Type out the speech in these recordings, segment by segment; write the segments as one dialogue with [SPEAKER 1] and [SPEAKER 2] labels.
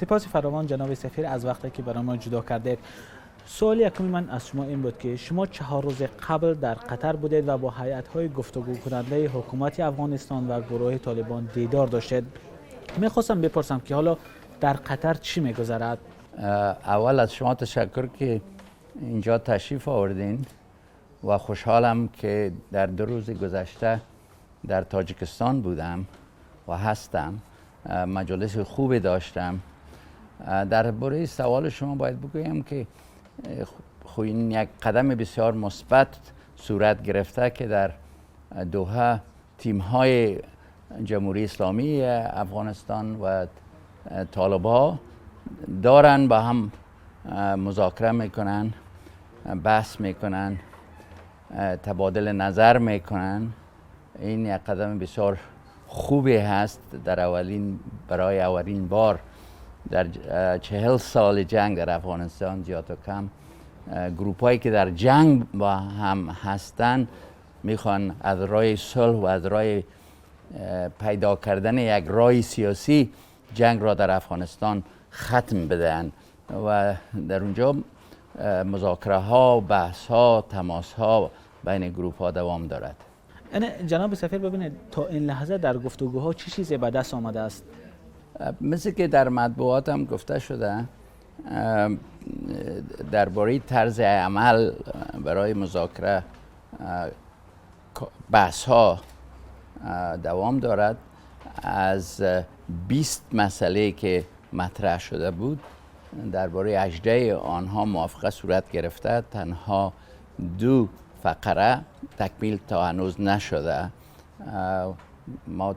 [SPEAKER 1] سپاس فراوان جناب سفیر از وقتی که برای ما جدا کردید. سوال یکمی من از شما این بود که شما 4 روز قبل در قطر بودید و با هیئت‌های گفتگو کننده حکومت افغانستان و گروه طالبان دیدار داشتید. میخواستم بپرسم که حالا در قطر چی میگذرد؟
[SPEAKER 2] اول از شما تشکر که اینجا تشریف آوردین و خوشحالم که در 2 روز گذشته در تاجیکستان بودم و هستم. مجالس خوبی داشتم. درباره سوال شما باید بگویم که این یک قدم بسیار مثبت صورت گرفته که در دوحه تیم‌های جمهوری اسلامی افغانستان و طالبان دارن با هم مذاکره میکنن، بحث میکنن، تبادل نظر میکنن. این یک قدم بسیار خوبی هست برای اولین بار در 40 سال جنگ در افغانستان زیاد و کم گروپ هایی که در جنگ با هم هستند میخوان از راه صلح و از راه پیدا کردن یک راه سیاسی جنگ را در افغانستان ختم بدهند و در اونجا مذاکره ها، بحث ها، تماس ها بین گروپ ها دوام دارد.
[SPEAKER 1] جناب سفیر ببینید تا این لحظه در گفتگوها چه چیزی به دست آمده است؟
[SPEAKER 2] مثل که در مطبوعات هم گفته شده درباره طرز عمل برای مذاکره بحث ها دوام دارد. از 20 مسئله که مطرح شده بود درباره 18 آنها موافقه صورت گرفته، تنها 2 فقره تکمیل تا هنوز نشده. ما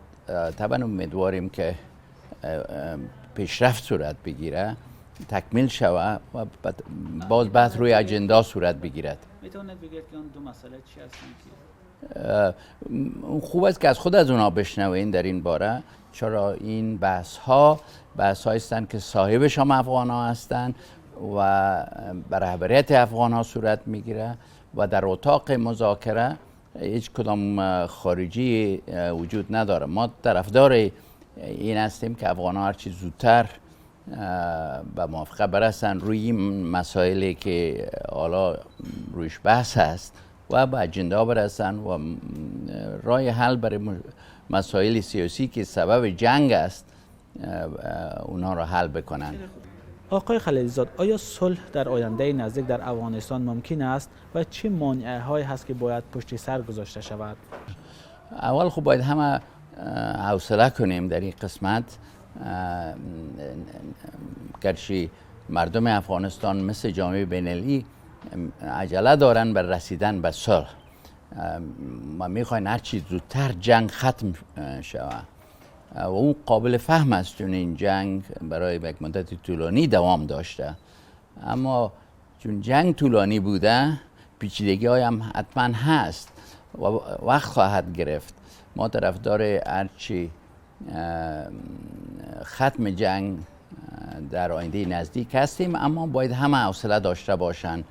[SPEAKER 2] طبعا امیدواریم که پیشرفت صورت بگیره، تکمیل شود و باز بعد روی اجندا صورت بگیرد.
[SPEAKER 1] میتونید بگید که اون 2 مسئله چی هستن که
[SPEAKER 2] خوب است که از خود از اونا بشنوین در این باره، چرا این بحث ها هستند که صاحبش هم افغان ها هستند و بر رهبریت افغان ها صورت میگیره و در اتاق مذاکره هیچ کدام خارجی وجود نداره. ما طرفدار این هستیم که افغان ها هرچی زودتر به موافقه برسن روی این مسائلی که حالا رویش بحث هست و به اجندا برسن و راه حل برای مسائل سیاسی که سبب جنگ است اونها را حل بکنن.
[SPEAKER 1] آقای خلیلزاد، آیا صلح در آینده نزدیک در افغانستان ممکن است و چه مانع‌هایی هست که باید پشت سر گذاشته شود؟
[SPEAKER 2] اول خب باید همه حوصله کنیم در این قسمت. گرچه مردم افغانستان مثل جامعه بین‌المللی عجله دارن بر رسیدن به صلح و میخواین هر چیز زودتر جنگ ختم شود و اون قابل فهم است چون این جنگ برای یک مدت طولانی دوام داشته. اما چون جنگ طولانی بوده پیچیدگی های هم حتما هست و وقت خواهد گرفت. ما طرفدار هرچی ختم جنگ در آینده نزدیک هستیم، اما باید همه حوصله داشته باشن.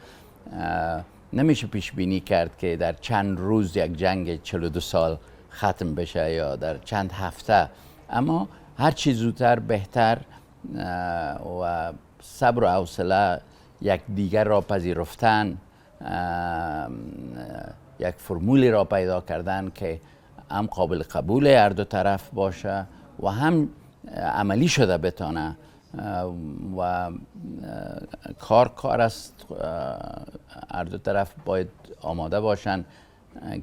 [SPEAKER 2] نمیشه پیش بینی کرد که در چند روز یک جنگ 42 سال ختم بشه یا در چند هفته، اما هر چی زودتر بهتر و صبر و حوصله یک دیگر را پذیرفتن، یک فرمولی را پیدا کردن که هم قابل قبول هر دو طرف باشه و هم عملی شده بتانه و کار است. هر دو طرف باید آماده باشن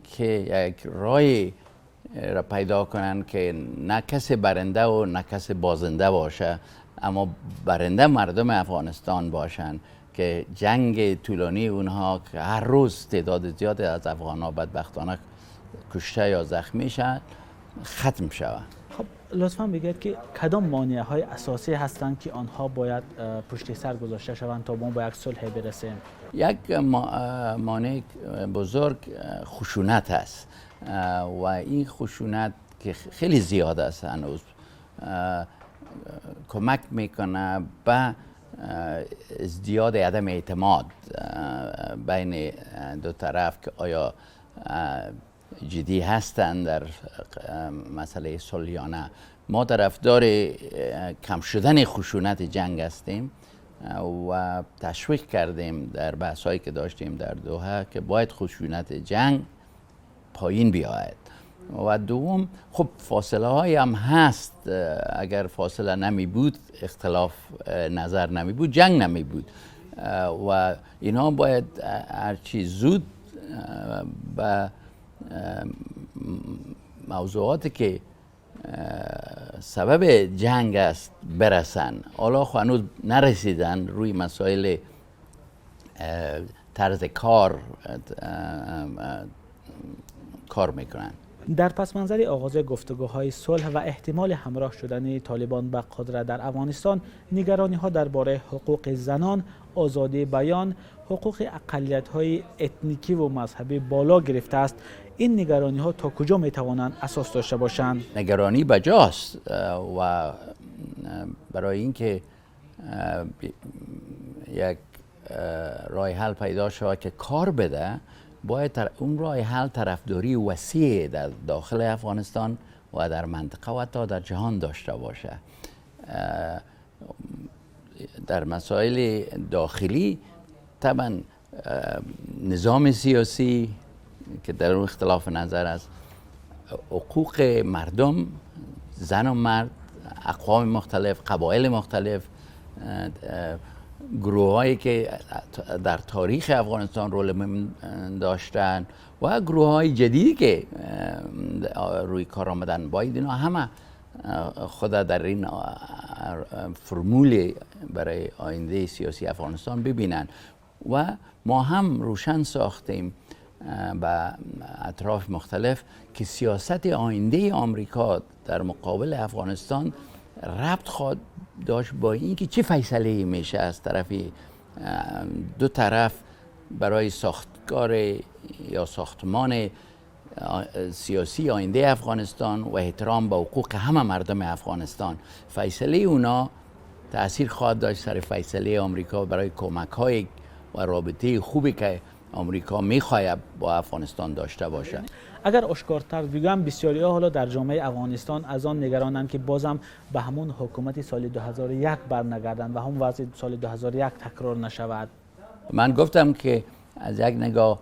[SPEAKER 2] که یک راهی را پیدا کنن که نه کسی برنده و نه کسی بازنده باشه، اما برنده مردم افغانستان باشن که جنگ طولانی اونها که هر روز تعداد زیاد از افغان‌ها بدبختانه کشته یا زخمی شد ختم شود.
[SPEAKER 1] خب لطفاً بگید که کدام مانع‌های اساسی هستند که آنها باید پشت سر گذاشته شوند تا ما با یک صلح برسیم؟
[SPEAKER 2] یک مانع بزرگ خشونت است و این خشونت که خیلی زیاد است هنوز کمک میکنه به ازدیاد عدم اعتماد بین دو طرف که آیا جدی هستند در مسئله صلح یا نه. ما طرفدار کم شدن خشونت جنگ هستیم و تشویق کردیم در بحثایی که داشتیم در دوحه که باید خشونت جنگ پایین بیاید. و دوم خب فاصله های هم هست، اگر فاصله نمی بود، اختلاف نظر نمی بود، جنگ نمی بود و اینا باید هرچی زود به موضوعاتی که سبب جنگ است برسن. حالا هنوز نرسیدن، روی مسائل طرز کار میکنن.
[SPEAKER 1] در پس منظر آغاز گفتگوهای صلح و احتمال همراه شدن طالبان به قدرت در افغانستان، نگرانی ها درباره حقوق زنان، آزادی بیان، حقوق اقلیت‌های اتنیکی و مذهبی بالا گرفته است. این نگرانی ها تا کجا می توانند اساس داشته باشند؟
[SPEAKER 2] نگرانی بجاست و برای اینکه یک راه حل پیدا شود که کار بده، باید اون راه حل طرفداری وسیع در داخل افغانستان و در منطقه و حتی در جهان داشته باشه. در مسائل داخلی طبعا نظام سیاسی که در اون اختلاف نظر است، حقوق مردم، زن و مرد، اقوام مختلف، قبایل مختلف، گروه هایی که در تاریخ افغانستان رول مهم داشتن و گروه های جدیدی که روی کار آمدن، باید اینا همه خود در این فرمول برای آینده سیاسی افغانستان ببینن. و ما هم روشن ساختیم به اطراف مختلف که سیاست آینده آمریکا در مقابل افغانستان ربط خواهد داشت با اینکه چه فیصله میشه از طرف دو طرف برای ساختار یا ساختمان سیاسی آینده افغانستان و احترام به حقوق همه مردم افغانستان. فیصله اونا تأثیر خواهد داشت سر فیصله آمریکا برای کمک های و رابطه خوبی که آمریکا میخواهد با افغانستان داشته باشه.
[SPEAKER 1] اگر اشکارتر بگم، بسیاری ها حالا در جامعه افغانستان از آن نگرانند که بازم به همون حکومت سال 2001 برنگردند و هم وضع سال 2001 تکرار نشود.
[SPEAKER 2] من گفتم که از یک نگاه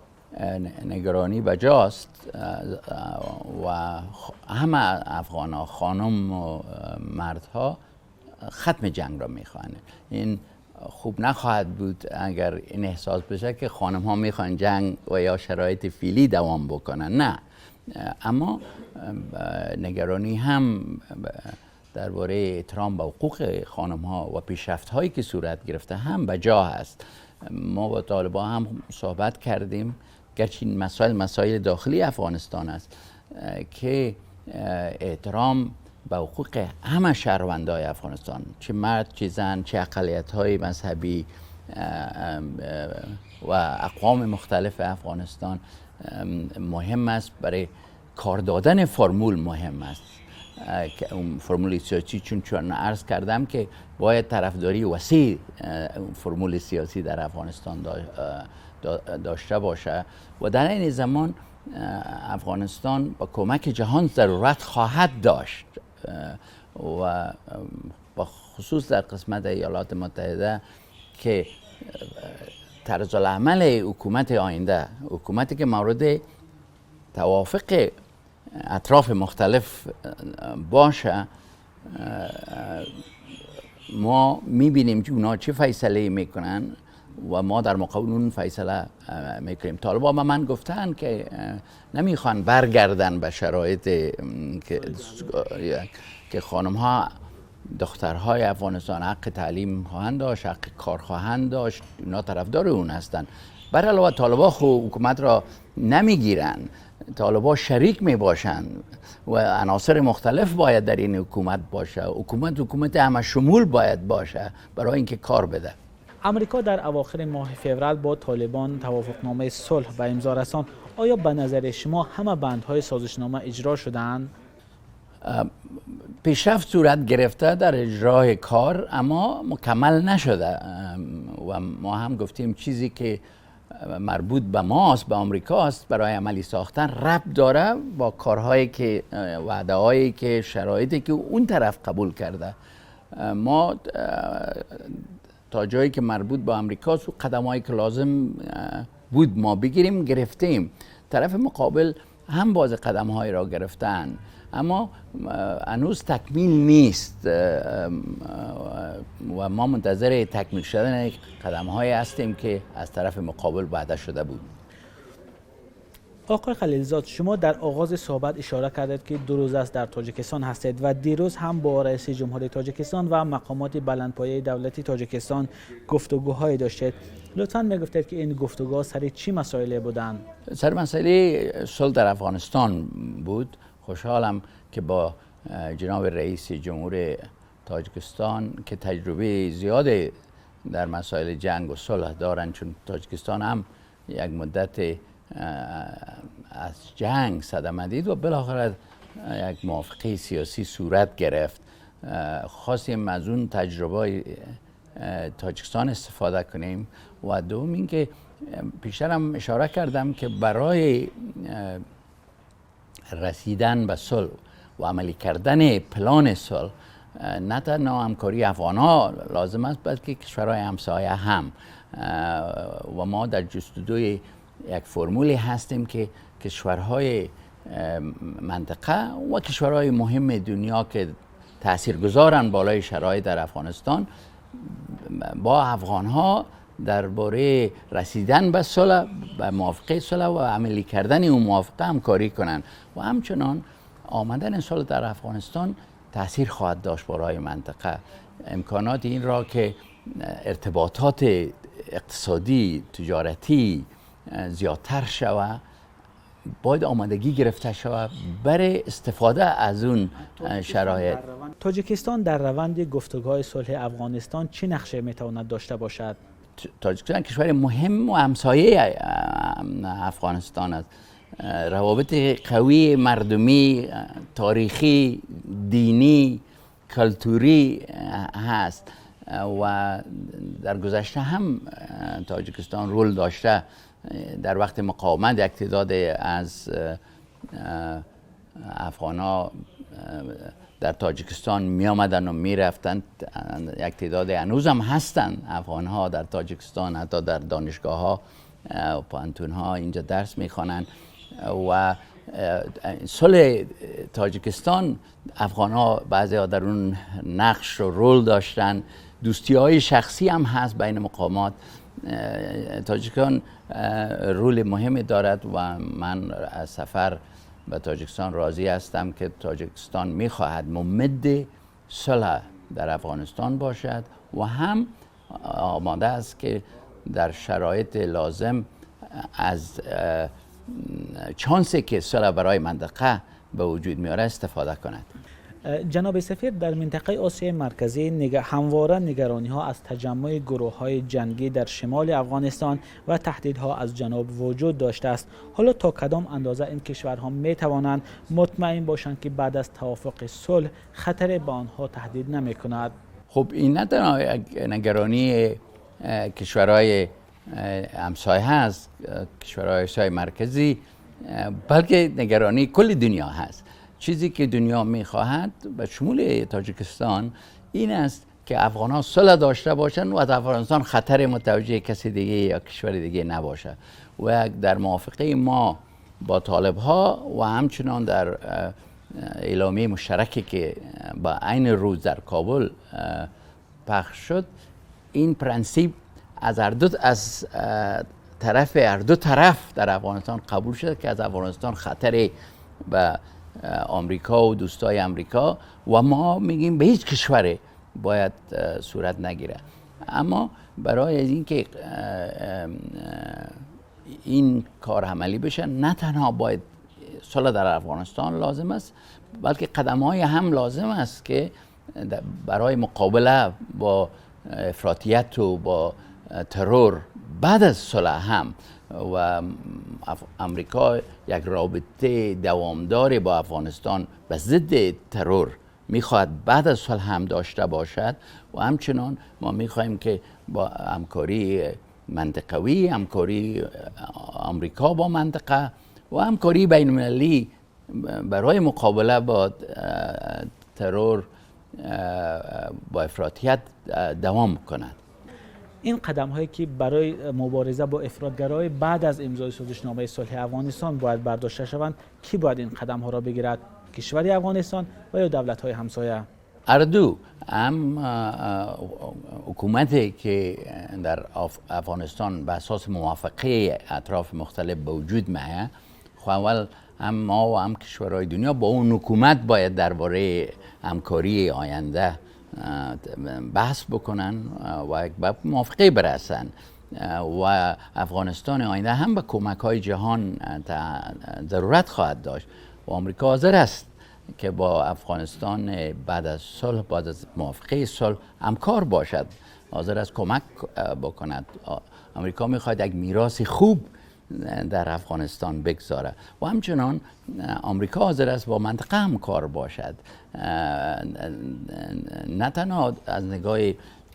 [SPEAKER 2] نگرانی بجاست و همه افغان ها، خانم و مردها، ختم جنگ را میخواهند. این خوب نخواهد بود اگر این احساس بشه که خانم ها میخوان جنگ و یا شرایط فعلی دوام بکنن. نه، اما نگرانی هم درباره احترام به حقوق خانم ها و پیشرفت هایی که صورت گرفته هم بجا است. ما با طالبان هم صحبت کردیم، گرچه این مسائل داخلی افغانستان است، که احترام به حقوق همه شهروندای افغانستان، چه مرد چه زن، چه اقلیت‌های مذهبی و اقوام مختلف افغانستان مهم است. برای کار دادن فرمول مهم است که اون فرمول سیاسی، چون عرض کردم که باید طرفداری وسیع فرمول سیاسی در افغانستان داشته باشه و در این زمان افغانستان با کمک جهان ضرورت خواهد داشت و با خصوص در قسمت ایالات متحده که طرز العمل حکومت آینده، حکومتی که مورد توافق اطراف مختلف باشه، ما میبینیم که اونا چه فیصله میکنن و ما در مقابل اون فیصله میکنیم. طالبان با من گفتن که نمیخوان برگردن به شرایط که خانم ها، دخترهای افغانستان حق تعلیم خواهند داشت، حق کار خواهند داشت. اونا طرفدار اون هستن. بر علاوه طالبان حکومت را نمیگیرن، طالبان شریک میباشن و عناصر مختلف باید در این حکومت باشه. حکومت همه شمول باید باشه برای اینکه کار بده.
[SPEAKER 1] امریکا در اواخر ماه فوریه با طالبان توافقنامه صلح به امضا رساند. آیا به نظر شما همه بندهای سازشنامه اجرا شدند؟
[SPEAKER 2] پیشرفت صورت گرفته در اجرای کار، اما مکمل نشده و ما هم گفتیم چیزی که مربوط به ماست، به آمریکاست، برای عملی ساختن ربط داره با کارهایی که وعده هایی که شرایطی که اون طرف قبول کرده. ما تا جایی که مربوط به آمریکاست و قدم‌هایی که لازم بود ما بگیریم گرفتیم. طرف مقابل هم باز قدم‌هایی را گرفتن، اما هنوز تکمیل نیست و ما منتظر تکمیل شدن قدم‌هایی هستیم که از طرف مقابل وعده شده بود.
[SPEAKER 1] آقای خلیلزاد، شما در آغاز صحبت اشاره کردید که 2 روز است در تاجیکستان هستید و دیروز هم با رئیس جمهوری تاجیکستان و مقامات بلندپایه دولتی تاجیکستان گفتگوهایی داشتید. لطفاً میگفتید که این گفتگوها سر چی مسائلی بودند؟
[SPEAKER 2] سر مسئله صلح در افغانستان بود. خوشحالم که با جناب رئیس جمهور تاجیکستان که تجربه زیاده در مسائل جنگ و صلح دارن، چون تاجیکستان هم یک مدت از جنگ صدمه دید و بالاخره یک موافقه سیاسی صورت گرفت. خواستیم از اون تجربه تاجیکستان استفاده کنیم و دوم اینکه پیشتر هم اشاره کردم که برای رسیدن به صلح و عملی کردن پلان صلح نه تنها همکاری افغان‌ها لازم است بلکه کشورهای همسایه هم و ما در جستجوی یک فرمولی هستیم که کشورهای منطقه و کشورهای مهم دنیا که تاثیرگذارن بالای شرایط در افغانستان با افغان‌ها درباره رسیدن به صلح، به موافقه صلح و عملی کردن اون موافقه همکاری کنند و همچنان آمدن صلح در افغانستان تاثیر خواهد داشت برای منطقه. امکانات این را که ارتباطات اقتصادی تجارتی زیادتر شود باید آمادگی گرفته شود برای استفاده از اون شرایط.
[SPEAKER 1] تاجیکستان در روند گفتگوهای صلح افغانستان چه نقشه میتواند داشته باشد؟
[SPEAKER 2] تاجیکستان کشور مهم و همسایه افغانستان است. روابط قوی مردمی، تاریخی، دینی، کلتوری هست و در گذشته هم تاجیکستان رول داشته. در وقت مقاومت یک تعداد از افغان‌ها در تاجیکستان می آمدن و می رفتن. یک تعداد هنوز هم هستن افغان‌ها در تاجیکستان، حتی در دانشگاه‌ها و پانتون‌ها اینجا درس می خوانند و صلح تاجیکستان افغان‌ها بعضی‌ها در اون نقش و رول داشتن. دوستی‌های شخصی هم هست بین مقامات. تاجیکستان رول مهمی دارد و من از سفر به تاجیکستان راضی هستم که تاجیکستان می‌خواهد ممد صلح در افغانستان باشد و هم آماده است که در شرایط لازم از چانسی که صلح برای منطقه به وجود میاره استفاده کند.
[SPEAKER 1] جناب سفیر، در منطقه آسیای مرکزی همواره نگرانی ها از تجمع گروه های جنگی در شمال افغانستان و تهدیدها از جنوب وجود داشته است. حالا تا کدام اندازه این کشورها می توانند مطمئن باشند که بعد از توافق صلح خطر به آنها تهدید نمی کند؟
[SPEAKER 2] خب این نه تنها نگرانی کشورهای همسایه هست، کشورهای آسیای مرکزی، بلکه نگرانی کل دنیا هست. چیزی که دنیا میخواهد به شمول تاجیکستان این است که افغان‌ها صلح داشته باشند و در افغانستان خطر متوجه کسی دیگه یا کشور دیگه نباشه و در موافقه ما با طالب‌ها و همچنان در اعلامیه مشترکی که با عین روز در کابل پخش شد این پرنسیپ از هر دو طرف در افغانستان قبول شده که از افغانستان خطری به آمریکا و دوستای آمریکا و ما میگیم به هیچ کشوری باید صورت نگیره. اما برای اینکه این کار عملی بشه نه تنها باید صلح در افغانستان لازم است بلکه قدم‌های هم لازم است که برای مقابله با افراطیت و با ترور بعد از صلح هم و امریکا یک رابطه دوامدار با افغانستان به ضد ترور میخواهد بعد از صلح هم داشته باشد و همچنان ما میخواهیم که با همکاری منطقوی، همکاری آمریکا با منطقه و همکاری بین المللی برای مقابله با ترور با افراطیت دوام کند.
[SPEAKER 1] این قدم هایی که برای مبارزه با افراطگرایی بعد از امضای سازشنامه صلح افغانستان باید برداشته شوند، کی باید این قدم ها را بگیرد؟ کشور افغانستان و یا دولت های همسایه؟
[SPEAKER 2] اردو هم حکومتی که در افغانستان به اساس موافقه اطراف مختلف به وجود میه، خب اول هم ما و هم کشورهای دنیا با اون حکومت باید درباره همکاری آینده بحث بکنن و به موافقه برسن و افغانستان آینده هم به کمک های جهان ضرورت خواهد داشت و آمریکا حاضر است که با افغانستان بعد از صلح، بعد از موافقه صلح همکار باشد، حاضر است کمک بکند. آمریکا میخواد یک میراث خوب در افغانستان بگذاره و همچنان آمریکا حاضر است با منطقه همکار باشد، نه تنها از نگاه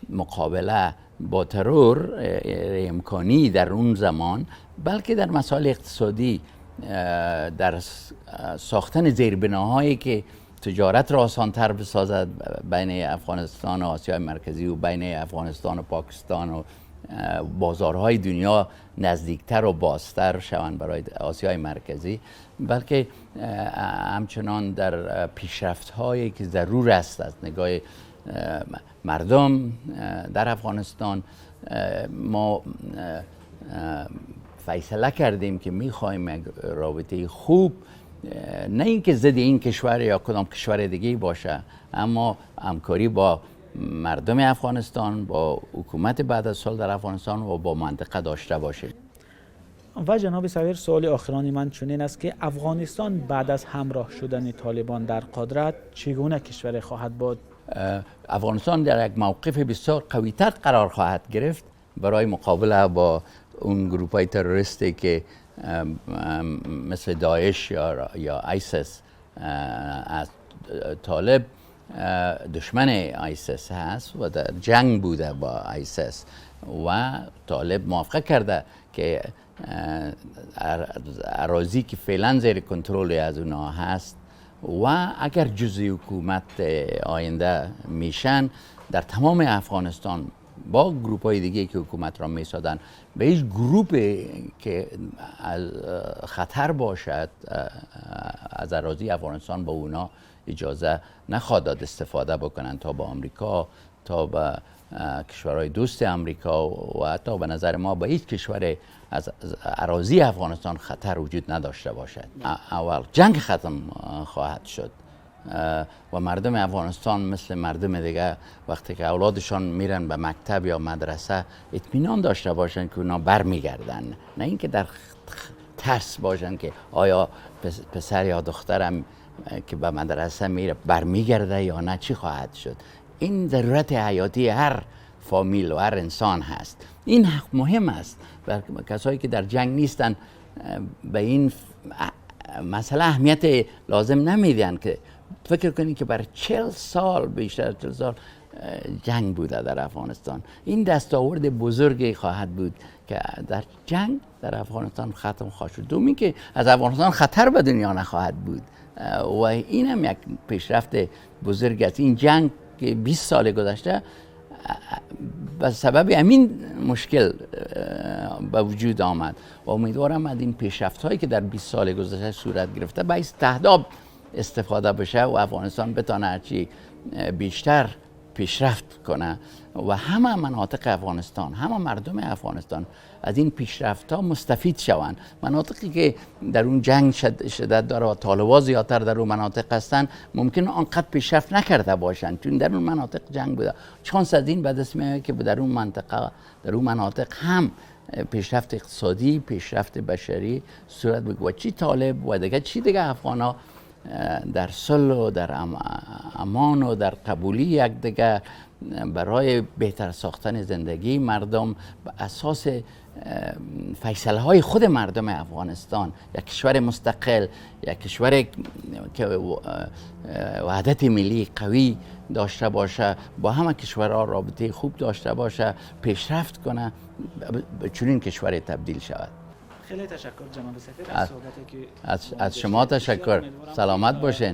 [SPEAKER 2] مقابله با ترور امکانی در اون زمان، بلکه در مسائل اقتصادی، در ساختن زیربناهایی که تجارت را آسان‌تر بسازد بین افغانستان و آسیای مرکزی و بین افغانستان و پاکستان و بازارهای دنیا نزدیکتر و بازتر شوند برای آسیای مرکزی، بلکه همچنان در پیشرفت‌هایی که ضرور است از نگاه مردم در افغانستان. ما فیصله کردیم که می‌خوایم یک رابطه خوب، نه اینکه ضد این کشور یا کدام کشور دیگه باشه، اما همکاری با مردم افغانستان، با حکومت بعد از صلح در افغانستان و با منطقه داشته باشه.
[SPEAKER 1] و جناب سفیر، سوال آخرانی من چنین است که افغانستان بعد از همراه شدن طالبان در قدرت چگونه کشور خواهد بود؟
[SPEAKER 2] افغانستان در یک موقف بسیار قوی‌تر قرار خواهد گرفت برای مقابله با اون گروه‌های تروریستی که مثل داعش یا آیسیس از طالب دشمن آیسیس هست و در جنگ بوده با آیسیس و طالب موافقه کرده که اراضی که فعلا زیر کنترل از اونها هست و اگر جزء حکومت آینده میشن در تمام افغانستان با گروپ های دیگه که حکومت را میسازن، به هیچ گروپی که از خطر باشد از اراضی افغانستان با اونا اجازه نخواهد داد استفاده بکنن تا با آمریکا، تا با کشورهای دوست آمریکا و حتی به نظر ما به هیچ کشور از اراضی افغانستان خطر وجود نداشته باشد. اول جنگ ختم خواهد شد و مردم افغانستان مثل مردم دیگه وقتی که اولادشان میرن به مکتب یا مدرسه اطمینان داشته باشن که اونا برمیگردن، نه اینکه در ترس باشن که آیا پسر یا دخترم که به مدرسه میره برمیگرده یا نه، چی خواهد شد. این ضرورت حیاتی هر فامیل و هر انسان هست. این مهم است. کسایی که در جنگ نیستن به این مسئله اهمیت لازم نمیدن که فکر کنید که بر 40 سال، بیشتر 40 سال جنگ بوده در افغانستان. این دستاورد بزرگی خواهد بود که در جنگ در افغانستان ختم خواهد شد. دومی که از افغانستان خطر به دنیا نخواهد بود و این هم یک پیشرفت بزرگ است. این جنگ که 20 سال گذشته به سبب همین مشکل به وجود آمد و امیدوارم از این پیشرفت هایی که در 20 سال گذشته صورت گرفته باعث تهداب استفاده بشه و افغانستان بتونه هرچی بیشتر پیشرفت کنه و همه مناطق افغانستان، همه مردم افغانستان از این پیشرفت ها مستفید شوند. مناطقی که در اون جنگ شدت داره و طالبان زیادتر در اون مناطق هستن ممکن آنقدر پیشرفت نکرده باشند چون در اون مناطق جنگ بوده. چانس از این به دست میاد که در اون منطقه، در اون مناطق هم پیشرفت اقتصادی، پیشرفت بشری صورت بگیره و چی طالب و دیگه افغانا در صلح و در امان و در قبولی یکدیگر برای بهتر ساختن زندگی مردم به اساس فیصله های خود مردم افغانستان، یک کشور مستقل، یک کشور که وحدت ملی قوی داشته باشه، با همه کشورها رابطه خوب داشته باشه، پیشرفت کنه، به چنین کشوری تبدیل شود.
[SPEAKER 1] خیلی تشکر جناب سفیر از صحبتی که
[SPEAKER 2] از شما تشکر. سلامت باشین.